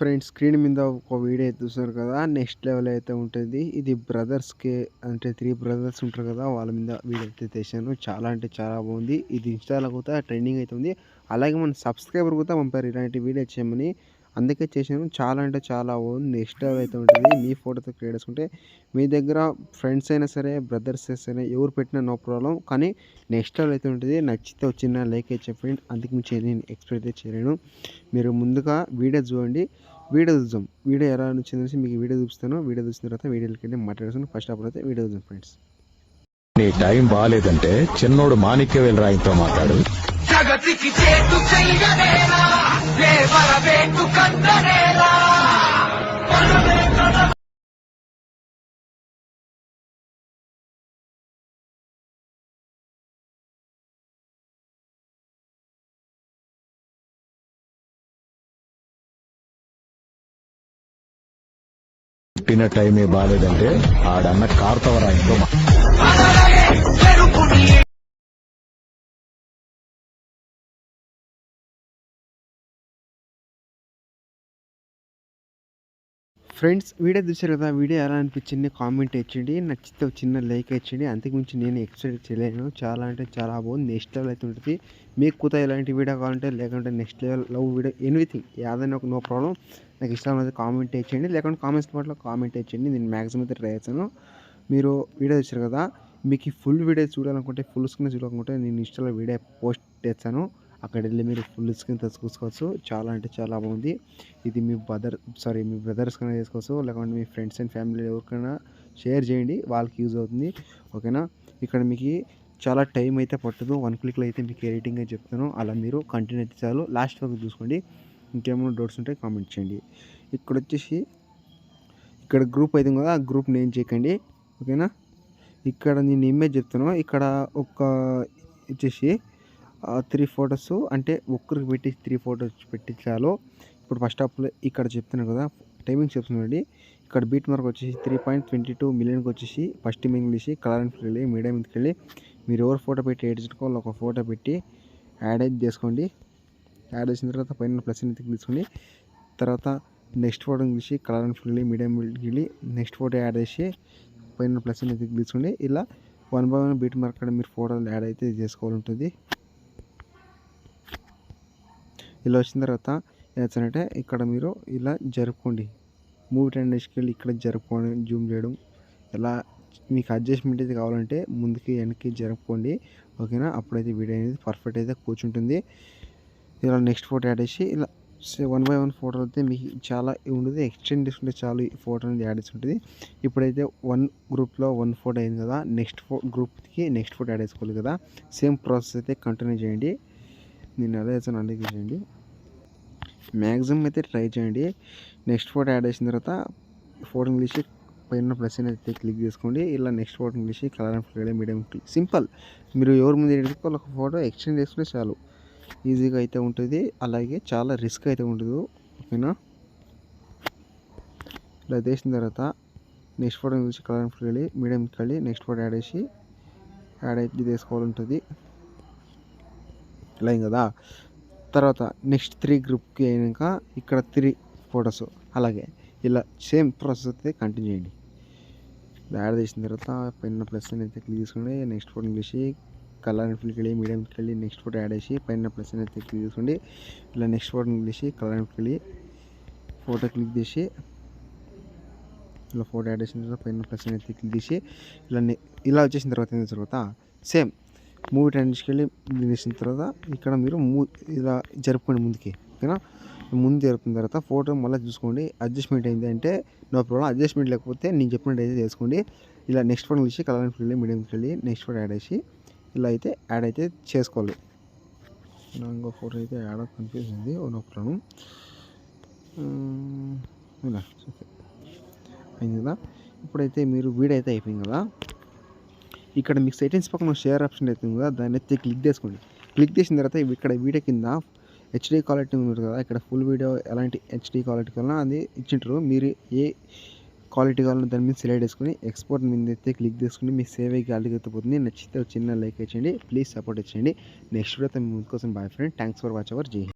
Friends screen మీద ఒక video అయితే చూస్తున్నారు కదా, నెక్స్ట్ లెవెల్ అయితే ఉంటుంది. ఇది బ్రదర్స్కి అంటే 3 బ్రదర్స్ ఉంటారు కదా, వాళ్ళ మీద వీడియో అయితే తీశాను. చాలా అంటే చాలా బాగుంది. ఇది ఇన్స్టాలో కూడా ట్రెండింగ్ అవుతుంది. అలాగే మన సబ్స్క్రైబర్ కూడా పంపారు ఇలాంటి వీడియో చేయమని, అందుకే చేశాను. చాలా అంటే చాలా బాగుంది. నెక్స్ట్ లెవెల్ అయితే ఉంటుంది. మీ ఫోటోతో క్రియేట్ చేసుకుంటే మీ దగ్గర ఫ్రెండ్స్ అయినా సరే, బ్రదర్స్ అయినా ఎవరు పెట్టినా నో ప్రాబ్లం. కానీ నెక్స్ట్ లెవెల్ అయితే ఉంటుంది. నచ్చితే ఒక చిన్న లైక్ అయితే చెప్పండి. అందుకు మించి నేను ఎక్స్పెక్ట్ అయితే చేయలేను. మీరు ముందుగా వీడియో చూడండి. వీడియో చూద్దాం. వీడియో ఎలా నచ్చిందనేసి మీకు వీడియో చూపిస్తాను. వీడియో చూసిన తర్వాత వీడియోకి వెళ్ళి మాట్లాడేస్తాను. ఫస్ట్ ఆఫ్ ఆల్ అయితే వీడియో చూద్దాం ఫ్రెండ్స్. నీ టైం బాగాలేదంటే చిన్నోడు మాణిక్యవేల్ రాయంతో మాట్లాడు. జగతికి చేతు చెయ్యనేలా దేవర వేటు కందనేలా పుట్టిన టైమే బాగాలేదంటే ఆడన్న కార్తవరాయంతో ఫ్రెండ్స్ వీడియో చూసారు కదా, వీడియో ఎలా అనిపించింది కామెంట్ ఇచ్చండి. నచ్చితే ఒక చిన్న లైక్ ఇచ్చండి. అంతకుమించి నేను ఎక్స్పెక్ట్ చేయలేను. చాలా అంటే చాలా బాగుంది. నెక్స్ట్ లెవెల్ అయితే ఉంటుంది. మీకు కూడా ఇలాంటి వీడియో కావాలంటే, లేకుంటే next level love video anything ఏదైనా ఒక నో ప్రాబ్లం, నాకు ఇష్టం అయితే కామెంట్ ఇచ్చేయండి. లేకుంటే కామెంట్స్ పాటలో కామెంట్ ఇచ్చేయండి. నేను మ్యాక్సిమం అయితే ట్రై చేస్తాను. మీరు వీడియో చూసారు కదా, మీకు ఈ ఫుల్ వీడియో చూడాలనుకుంటే, ఫుల్ స్క్రీన్ చూడాలనుకుంటే నేను ఇన్స్టాలో వీడియో పోస్ట్ చేస్తాను. అక్కడ వెళ్ళి మీరు ఫుల్ స్క్రీన్ చూసుకోవచ్చు. చాలా అంటే చాలా బాగుంది. ఇది మీ బ్రదర్స్ కన్నా చేసుకోవచ్చు, లేకుంటే మీ ఫ్రెండ్స్ అండ్ ఫ్యామిలీ ఎవరికైనా షేర్ చేయండి, వాళ్ళకి యూజ్ అవుతుంది. ఓకేనా. ఇక్కడ మీకు చాలా టైం అయితే పట్టదు. 1 క్లిక్లో అయితే మీకు ఎడిటింగ్ అయితే చెప్తాను. అలా మీరు కంటిన్యూ అయితే చాలు. లాస్ట్ వరకు చూసుకోండి. ఇంకేమైనా డౌట్స్ ఉంటే కామెంట్ చేయండి. ఇక్కడ వచ్చేసి ఇక్కడ గ్రూప్ అయితే కదా, ఆ గ్రూప్ నేమ్ చేయకండి. ఓకేనా. ఇక్కడ నేను ఇమేజ్ చెప్తాను. ఇక్కడ ఒక వచ్చేసి 3 ఫొటోస్ అంటే ఒక్కరికి పెట్టి 3 ఫొటోస్ పెట్టించాలో. ఇప్పుడు ఫస్ట్ ఆఫ్ ఆల్ ఇక్కడ చెప్తున్నాను కదా, టైమింగ్స్ చెప్తున్నాండి. ఇక్కడ బీట్ మార్క్ వచ్చేసి 3.22 మిలియన్కి వచ్చేసి ఫస్ట్ ఇమేజ్ తీసి కలర్ అండ్ ఫిల్ వెళ్ళి మీడియా మీదకి వెళ్ళి మీరు ఎవరు ఫోటో పెట్టి ఎడిట్ చేసుకోవాలి ఒక ఫోటో పెట్టి యాడ్ అయితే చేసుకోండి. యాడ్ చేసిన తర్వాత పైన ప్లస్ అయితే తీసుకోండి. తర్వాత నెక్స్ట్ ఫోటో తీసి కలర్ అండ్ ఫిల్ వెళ్ళి మీడియా మీదకి వెళ్ళి నెక్స్ట్ ఫోటో యాడ్ చేసి పైన ప్లస్ అయితే తీసుకోండి. ఇలా 1 by 1 బీట్ మార్క్ మీరు ఫోటోలు యాడ్ అయితే చేసుకోవాలి ఉంటుంది. ఇలా వచ్చిన తర్వాత ఏంటంటే ఇక్కడ మీరు ఇలా జరుపుకోండి. మూవీ టెండెన్స్కి వెళ్ళి ఇక్కడ జరుపుకోండి. జూమ్ చేయడం ఎలా మీకు అడ్జస్ట్మెంట్ అయితే కావాలంటే ముందుకి వెనక్కి జరుపుకోండి. ఓకేనా. అప్పుడైతే వీడియో అనేది పర్ఫెక్ట్ అయితే కూర్చుంటుంది. ఇలా నెక్స్ట్ ఫోటో యాడ్ చేసి ఇలా 1 by 1 ఫోటో అయితే మీకు చాలా ఉండదు. ఎక్స్టెండ్ చేసుకుంటే చాలు ఈ ఫోటో అనేది యాడ్ చేసి ఉంటుంది. ఇప్పుడైతే 1 గ్రూప్లో 1 ఫోటో అయింది కదా, నెక్స్ట్ గ్రూప్కి నెక్స్ట్ ఫోటో యాడ్ చేసుకోవాలి కదా. సేమ్ ప్రాసెస్ అయితే కంటిన్యూ చేయండి. నేను ఎలా చేస్తాను అందుకే చేయండి. మ్యాక్సిమం అయితే ట్రై చేయండి. నెక్స్ట్ ఫోటో యాడ్ చేసిన తర్వాత ఫోటో ఇంగ్లీష్ పైన ప్లస్ అయితే క్లిక్ చేసుకోండి. ఇలా next photo English colour and fill medium click. Simple. మీరు ఎవరి ముందు ఎడుకోవాలి ఒక ఫోటో ఎక్స్చేంజ్ చేసుకుంటే చాలు. ఈజీగా అయితే ఉంటుంది. అలాగే చాలా రిస్క్ అయితే ఉండదు. ఓకేనా. ఇలా చేసిన తర్వాత next photo English colour and fill మీడియంకి వెళ్ళి నెక్స్ట్ ఫోటో యాడ్ అయితే చేసుకోవాలి ఉంటుంది. ఇలా కదా. తర్వాత నెక్స్ట్ 3 గ్రూప్కి అయినాక ఇక్కడ 3 ఫొటోస్ అలాగే ఇలా సేమ్ ప్రాసెస్ అయితే కంటిన్యూ చేయండి. యాడ్ చేసిన తర్వాత పైన ప్లస్ అయితే క్లిక్ చేసుకోండి. Next photo English colour and ఫిల్కి వెళ్ళి మీడియంకి వెళ్ళి నెక్స్ట్ ఫోటో యాడ్ చేసి పైన ప్లస్ అయితే క్లిక్ చేసుకోండి. ఇలా next photo English colour and ఫిల్కి ఫోటో క్లిక్ చేసి ఇలా ఫోటో యాడ్ చేసిన తర్వాత పైన ప్లస్ అయితే క్లిక్ చేసి ఇలా వచ్చేసిన తర్వాత ఏం తర్వాత సేమ్ మూవీ టెండెన్స్కి వెళ్ళి చేసిన తర్వాత ఇక్కడ మీరు ఇలా జరుపుకోండి ముందుకి. ఓకేనా. ముందు జరుపుకున్న తర్వాత ఫోటో మళ్ళీ చూసుకోండి. అడ్జస్ట్మెంట్ అయింది అంటే నో ప్రాబ్లం. అడ్జస్ట్మెంట్ లేకపోతే నేను చెప్పినట్టు అయితే చేసుకోండి. ఇలా నెక్స్ట్ ఫోటో తీసి కలర్ అండ్ ఫిల్ మీడియంకి వెళ్ళి నెక్స్ట్ ఫోటో యాడ్ చేసి ఇలా అయితే యాడ్ అయితే చేసుకోవాలి. ఇంకో ఫోటో అయితే యాడ్ కనిపిస్తుంది. No problem. ఇలా అయింది కదా. ఇప్పుడైతే మీరు వీడియో అయితే అయిపోయింది కదా. ఇక్కడ మీకు సెట్టింగ్స్ పక్కన షేర్ ఆప్షన్ అవుతుంది కదా, దాన్ని అయితే క్లిక్ చేసుకోండి. క్లిక్ చేసిన తర్వాత ఇక్కడ వీడియో కింద హెచ్డీ క్వాలిటీ ఉంది కదా, ఇక్కడ ఫుల్ వీడియో ఎలాంటి హెచ్డీ క్వాలిటీ కావాలన్నా అది ఇచ్చింటారు. మీరు ఏ క్వాలిటీ కావాలన్నా దాని మీద సెలెక్ట్ చేసుకుని ఎక్స్పోర్ట్ మీద అయితే క్లిక్ చేసుకుని మీ సేవ్ అయ్యి గాలికి పోతుంది. నచ్చితే చిన్న లైక్ ఇచ్చేయండి. ప్లీజ్ సపోర్ట్ ఇచ్చేయండి. నెక్స్ట్ వీడియో మీ ముందు కోసం. Bye friend. Thanks for watch our. జై హింద్.